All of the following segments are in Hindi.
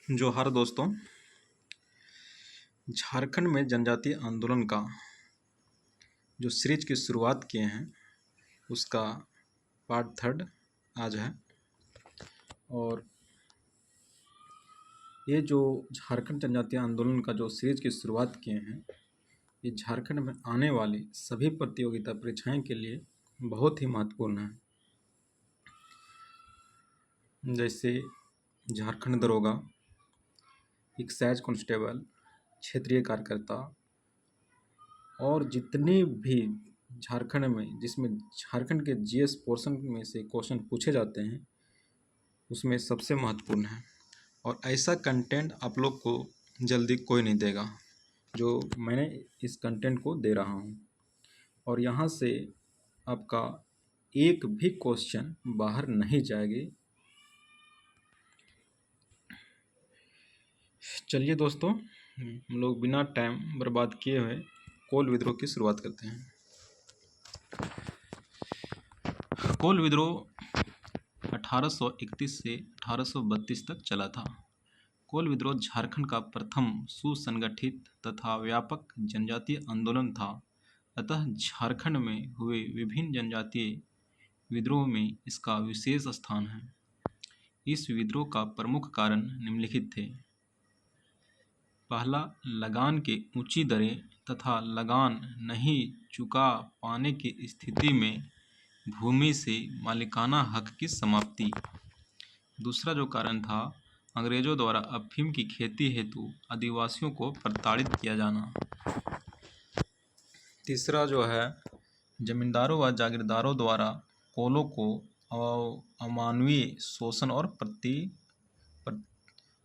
जोहार दोस्तों। झारखंड में जनजातीय आंदोलन का जो सीरीज की शुरुआत किए हैं उसका पार्ट 3 आज है। और ये जो झारखंड जनजातीय आंदोलन का जो सीरीज की शुरुआत किए हैं ये झारखंड में आने वाली सभी प्रतियोगिता परीक्षाएं के लिए बहुत ही महत्वपूर्ण है। जैसे झारखंड दरोगा, एक्साइज कांस्टेबल, क्षेत्रीय कार्यकर्ता और जितने भी झारखंड में जिसमें झारखंड के जीएस पोर्शन में से क्वेश्चन पूछे जाते हैं उसमें सबसे महत्वपूर्ण है। और ऐसा कंटेंट आप लोग को जल्दी कोई नहीं देगा जो मैंने इस कंटेंट को दे रहा हूँ। और यहाँ से आपका एक भी क्वेश्चन बाहर नहीं जाएगी। चलिए दोस्तों, हम लोग बिना टाइम बर्बाद किए हुए कोल विद्रोह की शुरुआत करते हैं। कोल विद्रोह 1831 से 1832 तक चला था। कोल विद्रोह झारखंड का प्रथम सुसंगठित तथा व्यापक जनजातीय आंदोलन था। अतः झारखंड में हुए विभिन्न जनजातीय विद्रोह में इसका विशेष स्थान है। इस विद्रोह का प्रमुख कारण निम्नलिखित थे। पहला, लगान के ऊंची दरें तथा लगान नहीं चुका पाने की स्थिति में भूमि से मालिकाना हक की समाप्ति। दूसरा जो कारण था, अंग्रेजों द्वारा अफीम की खेती हेतु आदिवासियों को प्रताड़ित किया जाना। तीसरा जो है, जमींदारों व जागीरदारों द्वारा कोलों को अमानवीय शोषण और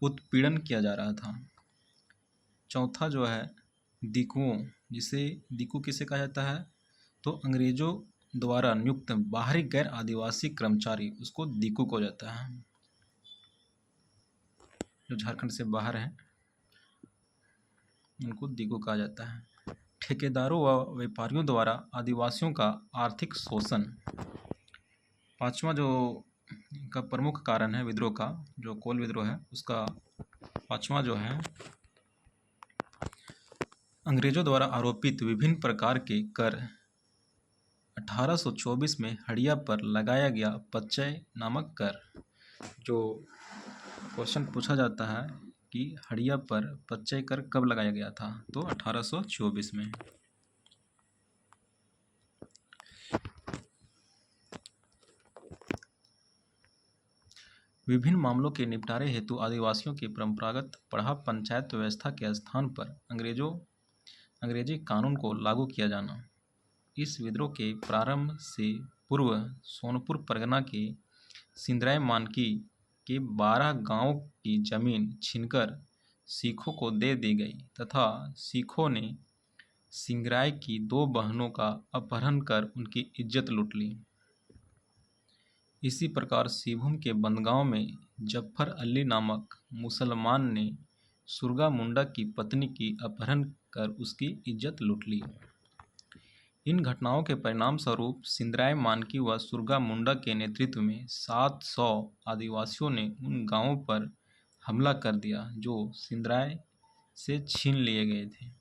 उत्पीड़न किया जा रहा था। चौथा जो है, दिकुओं, जिसे दिकू किसे कहा जाता है तो अंग्रेजों द्वारा नियुक्त बाहरी गैर आदिवासी कर्मचारी उसको दिकू को जाता है। जो झारखंड से बाहर है उनको दिकू कहा जाता है। ठेकेदारों व व्यापारियों द्वारा आदिवासियों का आर्थिक शोषण। पांचवा जो का प्रमुख कारण है विद्रोह का, जो कोल विद्रोह है उसका पांचवा जो है, अंग्रेजों द्वारा आरोपित विभिन्न प्रकार के कर। 1824 में हड़िया पर लगाया गया पच्चय नामक कर। जो क्वेश्चन पूछा जाता है कि हड़िया पर पच्चय कर कब लगाया गया था तो 1824 में। विभिन्न मामलों के निपटारे हेतु आदिवासियों की परंपरागत पड़ाव पंचायत व्यवस्था के स्थान पर अंग्रेजी कानून को लागू किया जाना। इस विद्रोह के प्रारंभ से पूर्व सोनपुर परगना के सिंदराय मानकी के 12 गांवों की जमीन छीनकर सिखों को दे दी गई तथा सिखों ने सिंगराय की 2 बहनों का अपहरण कर उनकी इज्जत लूट ली। इसी प्रकार सिंहभूम के बंदगांव में जफर अली नामक मुसलमान ने सुरगा मुंडा की पत्नी की अपहरण कर उसकी इज्जत लूट ली। इन घटनाओं के परिणाम स्वरूप सिंदराय मानकी व सुरगा मुंडा के नेतृत्व में 700 आदिवासियों ने उन गांवों पर हमला कर दिया जो सिंदराय से छीन लिए गए थे।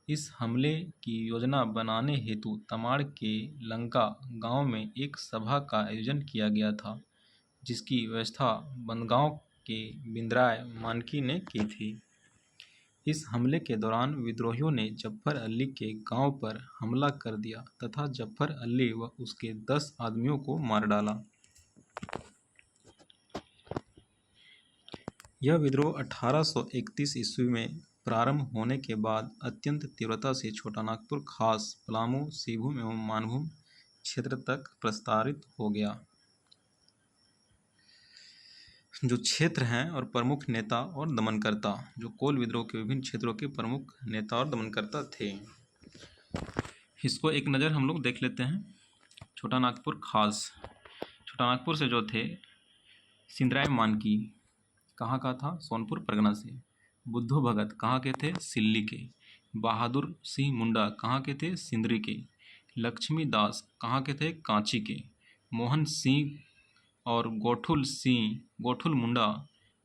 इस हमले की योजना बनाने हेतु तमाड़ के लंका गांव में एक सभा का आयोजन किया गया था, जिसकी व्यवस्था बंदगांव के बिंद्राय मानकी ने की थी। इस हमले के दौरान विद्रोहियों ने जफर अली के गांव पर हमला कर दिया तथा जफर अली व उसके 10 आदमियों को मार डाला। यह विद्रोह 1831 ईस्वी में प्रारंभ होने के बाद अत्यंत तीव्रता से छोटा नागपुर, खास पलामू, सिंहभूम एवं मानभूम क्षेत्र तक प्रसारित हो गया। जो क्षेत्र हैं और प्रमुख नेता और दमनकर्ता, जो कोल विद्रोह के विभिन्न क्षेत्रों के प्रमुख नेता और दमनकर्ता थे, इसको एक नज़र हम लोग देख लेते हैं। छोटा नागपुर खास, छोटा नागपुर से जो थे सिंदराय मानकी कहाँ का था, सोनपुर परगना से। बुद्धू भगत कहाँ के थे, सिल्ली के। बहादुर सिंह मुंडा कहाँ के थे, सिंदरी के। लक्ष्मी दास कहाँ के थे, कांची के। मोहन सिंह और गोठुल मुंडा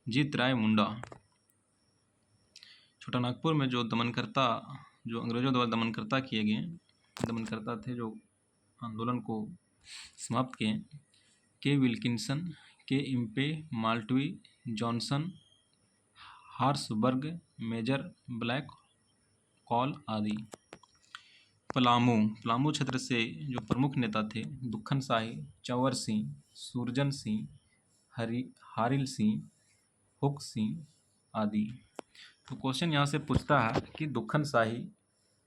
जीत राय मुंडा। छोटा नागपुर में जो अंग्रेजों द्वारा दमनकर्ता किए गए दमनकर्ता थे जो आंदोलन को समाप्त किए, के विल्किंसन, के Impey, Maltby, Johnson, Horsburgh, major Blackall आदि। पलामू क्षेत्र से जो प्रमुख नेता थे दुक्खन शाही, चंवर सिंह, सुरजन सिंह, हारिल सिंह, हुक सिंह आदि। तो क्वेश्चन यहाँ से पूछता है कि दुक्खन शाही,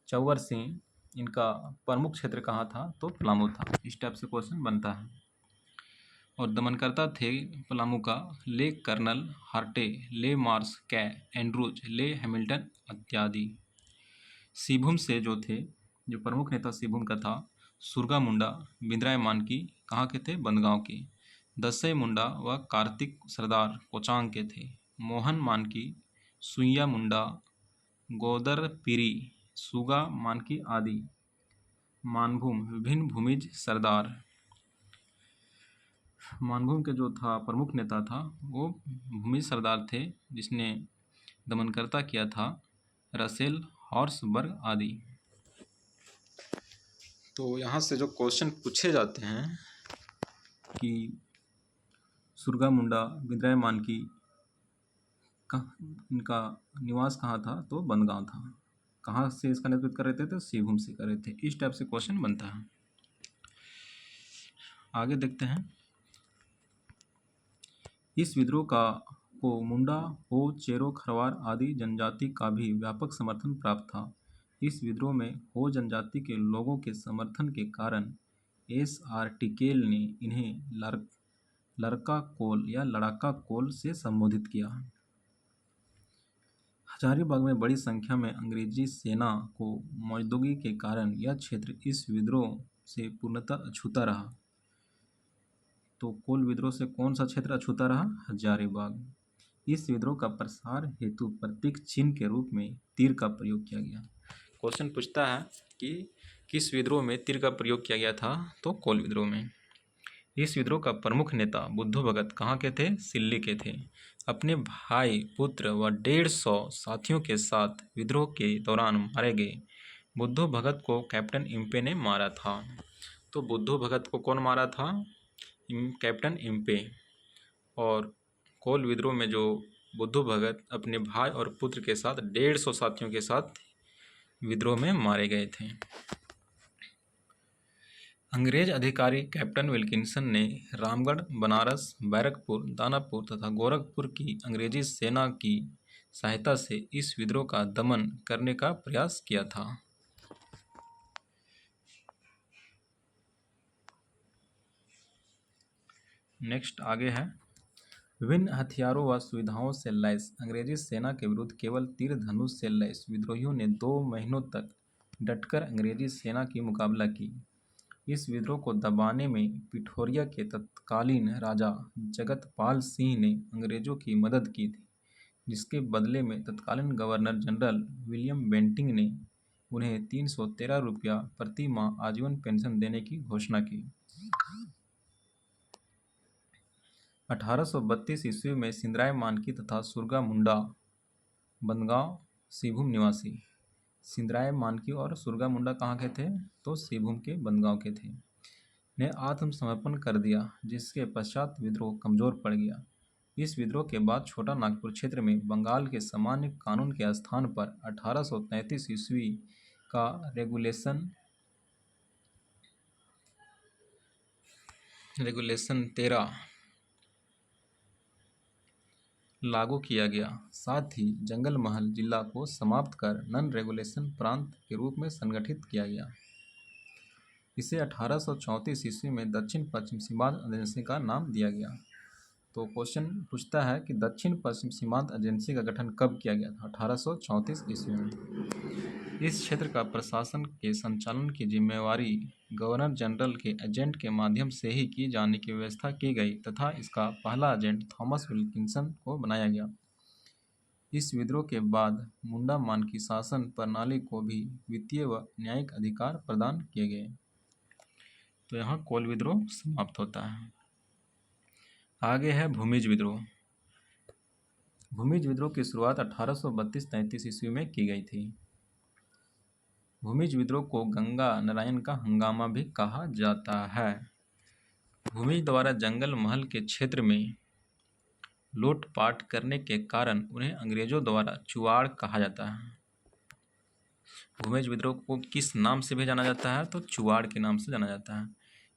चंवर सिंह, इनका प्रमुख क्षेत्र कहाँ था, तो पलामू था। इस टाइप से क्वेश्चन बनता है। और दमनकर्ता थे पलामू का ले कर्नल हार्टे, ले मार्स कै एंड्रूज, ले हैमिल्टन इत्यादि। सिंहभूम से जो प्रमुख नेता सिंहभूम का था सुरगा मुंडा, बिंद्राय मानकी कहाँ के थे, बंदगांव के। दसई मुंडा व कार्तिक सरदार कोचांग के थे। मोहन मानकी, सुइया मुंडा, गोदर पीरी, सुगा मानकी आदि। मानभूम विभिन्न भूमिज सरदार। मानभूम के जो था प्रमुख नेता था वो भूमि सरदार थे जिसने दमनकर्ता किया था रसेल, हॉर्सबर्ग आदि। तो यहाँ से जो क्वेश्चन पूछे जाते हैं कि सुरगा मुंडा, बिंद्राय मानकी इनका निवास कहाँ था, तो बंदगांव था। कहाँ से इसका नेतृत्व कर रहे थे, तो सिंहभूम से कर रहे थे। इस टाइप से क्वेश्चन बनता है। आगे देखते हैं। इस विद्रोह को मुंडा, हो, चेरो, खरवार आदि जनजाति का भी व्यापक समर्थन प्राप्त था। इस विद्रोह में हो जनजाति के लोगों के समर्थन के कारण S.R. टिकेल ने इन्हें लड़का कोल या लड़ाका कोल से संबोधित किया। हजारीबाग में बड़ी संख्या में अंग्रेजी सेना को मौजूदगी के कारण यह क्षेत्र इस विद्रोह से पूर्णतः अछूता रहा। तो कोल विद्रोह से कौन सा क्षेत्र अछूता रहा, हजारीबाग। इस विद्रोह का प्रसार हेतु प्रतीक चिन्ह के रूप में तीर का प्रयोग किया गया। क्वेश्चन पूछता है कि किस विद्रोह में तीर का प्रयोग किया गया था, तो कोल विद्रोह में। इस विद्रोह का प्रमुख नेता बुद्धू भगत कहाँ के थे, सिल्ली के थे। अपने भाई, पुत्र व 150 साथियों के साथ विद्रोह के दौरान मारे गए। बुद्धू भगत को कैप्टन इम्पे ने मारा था। तो बुद्धू भगत को कौन मारा था, कैप्टन इम्पे। और कोल विद्रोह में जो बुद्धू भगत अपने भाई और पुत्र के साथ 150 साथियों के साथ विद्रोह में मारे गए थे। अंग्रेज अधिकारी कैप्टन विल्किंसन ने रामगढ़, बनारस, बैरकपुर, दानापुर तथा गोरखपुर की अंग्रेजी सेना की सहायता से इस विद्रोह का दमन करने का प्रयास किया था। नेक्स्ट आगे है। विभिन्न हथियारों व सुविधाओं से लैस अंग्रेजी सेना के विरुद्ध केवल तीर धनुष से लैस विद्रोहियों ने 2 महीनों तक डटकर अंग्रेजी सेना की मुकाबला की। इस विद्रोह को दबाने में पिठोरिया के तत्कालीन राजा जगतपाल सिंह ने अंग्रेजों की मदद की थी, जिसके बदले में तत्कालीन गवर्नर जनरल विलियम बेंटिंक ने उन्हें 313 रुपया प्रति माह आजीवन पेंशन देने की घोषणा की। 1832 ईस्वी में सिंदराय मानकी तथा सुरगा मुंडा, बंदगांव, सिंहभूम निवासी। सिंदराय मानकी और सुरगा मुंडा कहाँ के थे, तो सिंहभूम के बंदगांव के थे, ने आत्मसमर्पण कर दिया, जिसके पश्चात विद्रोह कमजोर पड़ गया। इस विद्रोह के बाद छोटा नागपुर क्षेत्र में बंगाल के सामान्य कानून के स्थान पर 1833 ईस्वी का रेगुलेशन 13 लागू किया गया। साथ ही जंगल महल जिला को समाप्त कर नॉन रेगुलेशन प्रांत के रूप में संगठित किया गया। इसे 1834 ईस्वी में दक्षिण पश्चिम सीमांत एजेंसी का नाम दिया गया। तो क्वेश्चन पूछता है कि दक्षिण पश्चिम सीमांत एजेंसी का गठन कब किया गया था, 1834 ईस्वी में। इस क्षेत्र का प्रशासन के संचालन की जिम्मेवारी गवर्नर जनरल के एजेंट के माध्यम से ही की जाने की व्यवस्था की गई तथा इसका पहला एजेंट थॉमस विल्किंसन को बनाया गया। इस विद्रोह के बाद मुंडा मानकी शासन प्रणाली को भी वित्तीय व न्यायिक अधिकार प्रदान किए गए। तो यहाँ कोल विद्रोह समाप्त होता है। आगे है भूमिज विद्रोह। भूमिज विद्रोह की शुरुआत 1832-33 ईस्वी में की गई थी। भूमिज विद्रोह को गंगा नारायण का हंगामा भी कहा जाता है। भूमिज द्वारा जंगल महल के क्षेत्र में लूटपाट करने के कारण उन्हें अंग्रेजों द्वारा चुआड़ कहा जाता है। भूमिज विद्रोह को किस नाम से भी जाना जाता है? तो चुआड़ के नाम से जाना जाता है।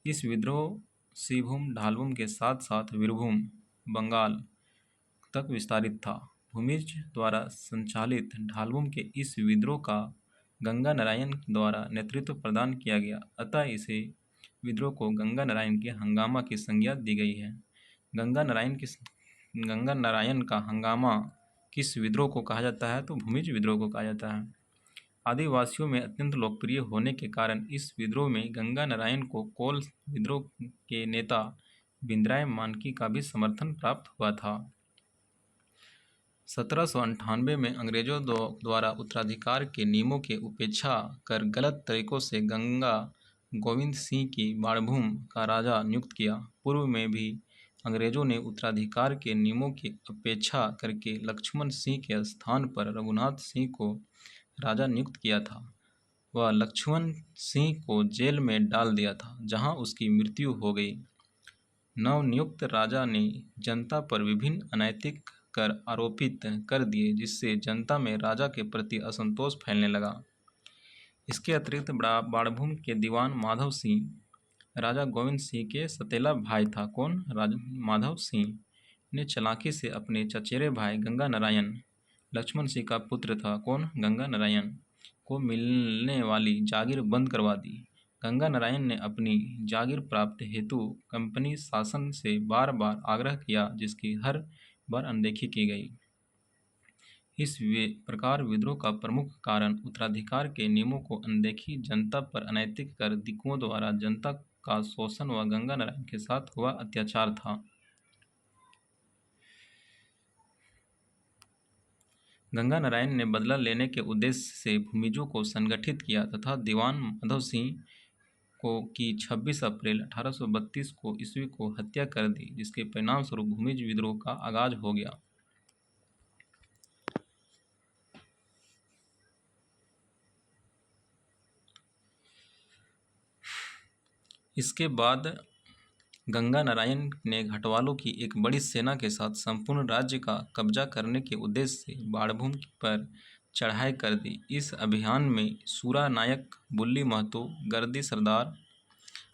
इस विद्रोह सिंहभूम ढालभूम के साथ साथ वीरभूम बंगाल तक विस्तारित था। भूमिज द्वारा संचालित ढालभूम के इस विद्रोह का गंगा नारायण द्वारा नेतृत्व प्रदान किया गया, अतः इसे विद्रोह को गंगा नारायण के हंगामा की संज्ञा दी गई है। गंगा नारायण का हंगामा किस विद्रोह को कहा जाता है? तो भूमिज विद्रोह को कहा जाता है। आदिवासियों में अत्यंत लोकप्रिय होने के कारण इस विद्रोह में गंगा नारायण को कोल विद्रोह के नेता बिंद्राय मानकी का भी समर्थन प्राप्त हुआ था। 1798 में अंग्रेजों द्वारा उत्तराधिकार के नियमों के उपेक्षा कर गलत तरीकों से गंगा गोविंद सिंह की बाणभूम का राजा नियुक्त किया। पूर्व में भी अंग्रेजों ने उत्तराधिकार के नियमों की उपेक्षा करके लक्ष्मण सिंह के स्थान पर रघुनाथ सिंह को राजा नियुक्त किया था। वह लक्ष्मण सिंह को जेल में डाल दिया था, जहां उसकी मृत्यु हो गई। नवनियुक्त राजा ने जनता पर विभिन्न अनैतिक कर आरोपित कर दिए, जिससे जनता में राजा के प्रति असंतोष फैलने लगा। इसके अतिरिक्त बाणभूम के दीवान माधव सिंह राजा गोविंद सिंह के सतेला भाई था। कौन? राजा माधव सिंह ने चालाकी से अपने चचेरे भाई गंगा नारायण लक्ष्मण सिंह का पुत्र था। कौन? गंगा नारायण को मिलने वाली जागीर बंद करवा दी। गंगा नारायण ने अपनी जागीर प्राप्ति हेतु कंपनी शासन से बार बार आग्रह किया, जिसकी हर बार अनदेखी की गई। इस प्रकार विद्रोह का प्रमुख कारण उत्तराधिकार के नियमों को अनदेखी, जनता पर अनैतिक कर दिकुओं द्वारा जनता का शोषण व गंगा नारायण के साथ हुआ अत्याचार था। गंगा नारायण ने बदला लेने के उद्देश्य से भूमिजों को संगठित किया तथा दीवान माधव सिंह को की 26 अप्रैल 1832 को ईस्वी को हत्या कर दी, जिसके परिणाम स्वरूप भूमिज विद्रोह का आगाज हो गया। इसके बाद गंगा नारायण ने घटवालों की एक बड़ी सेना के साथ संपूर्ण राज्य का कब्जा करने के उद्देश्य से बाणभूम पर चढ़ाई कर दी। इस अभियान में सूरा नायक, बुल्ली महतो, गर्दी सरदार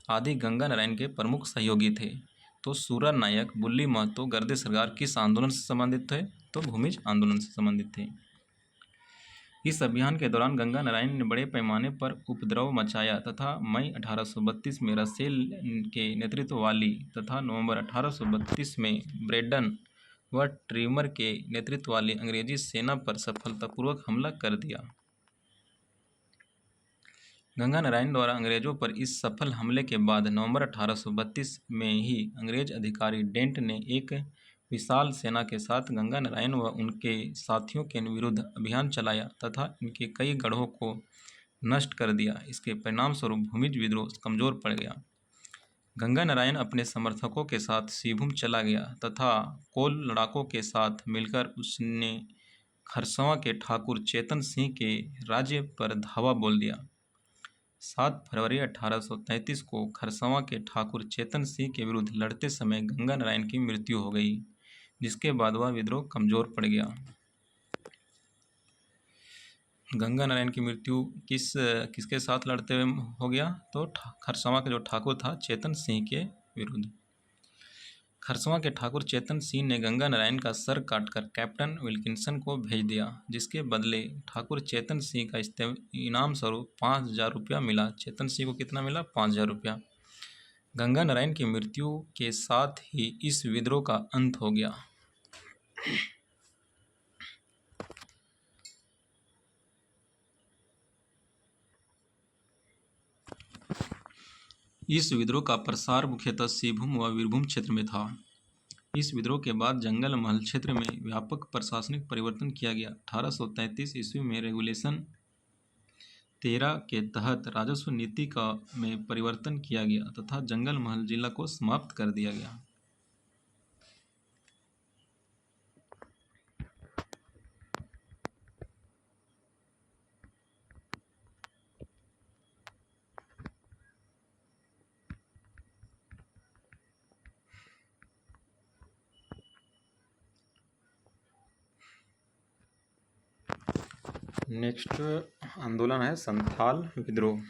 आदि गंगा नारायण के प्रमुख सहयोगी थे। तो सूरा नायक, बुल्ली महतो, गर्दी सरदार किस आंदोलन से संबंधित थे? तो भूमिज आंदोलन से संबंधित थे। इस अभियान के दौरान गंगा नारायण ने बड़े पैमाने पर उपद्रव मचाया तथा मई 1832 में रसेल के नेतृत्व वाली तथा नवंबर 1832 में ब्रेडन व ट्रिमर के नेतृत्व वाली अंग्रेजी सेना पर सफलतापूर्वक हमला कर दिया। गंगा नारायण द्वारा अंग्रेजों पर इस सफल हमले के बाद नवंबर 1832 में ही अंग्रेज अधिकारी डेंट ने एक विशाल सेना के साथ गंगा नारायण व उनके साथियों के विरुद्ध अभियान चलाया तथा इनके कई गढ़ों को नष्ट कर दिया। इसके परिणाम स्वरूप भूमिज विद्रोह कमजोर पड़ गया। गंगा नारायण अपने समर्थकों के साथ सिंहभूम चला गया तथा कोल लड़ाकों के साथ मिलकर उसने खरसवां के ठाकुर चेतन सिंह के राज्य पर धावा बोल दिया। 7 फरवरी 1833 को खरसवां के ठाकुर चेतन सिंह के विरुद्ध लड़ते समय गंगा नारायण की मृत्यु हो गई, जिसके बाद वह विद्रोह कमजोर पड़ गया। गंगा नारायण की मृत्यु किसके साथ लड़ते हुए हो गया? तो खरसवां का जो ठाकुर था चेतन सिंह के विरुद्ध। खरसवां के ठाकुर चेतन सिंह ने गंगा नारायण का सर काटकर कैप्टन विल्किंसन को भेज दिया, जिसके बदले ठाकुर चेतन सिंह का इनाम स्वरूप 5000 रुपया मिला। चेतन सिंह को कितना मिला? 5000 रुपया। गंगा नारायण की मृत्यु के साथ ही इस विद्रोह का अंत हो गया। इस विद्रोह का प्रसार मुख्यतः सिंहभूम व वीरभूम क्षेत्र में था। इस विद्रोह के बाद जंगल महल क्षेत्र में व्यापक प्रशासनिक परिवर्तन किया गया। 1833 ईस्वी में रेगुलेशन 13 के तहत राजस्व नीति में परिवर्तन किया गया तथा जंगल महल जिला को समाप्त कर दिया गया। नेक्स्ट आंदोलन है संथाल विद्रोह।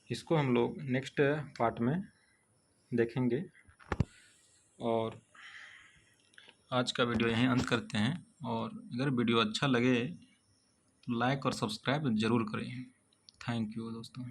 इसको हम लोग नेक्स्ट पार्ट में देखेंगे। और आज का वीडियो यहीं अंत करते हैं। और अगर वीडियो अच्छा लगे तो लाइक और सब्सक्राइब ज़रूर करें। थैंक यू दोस्तों।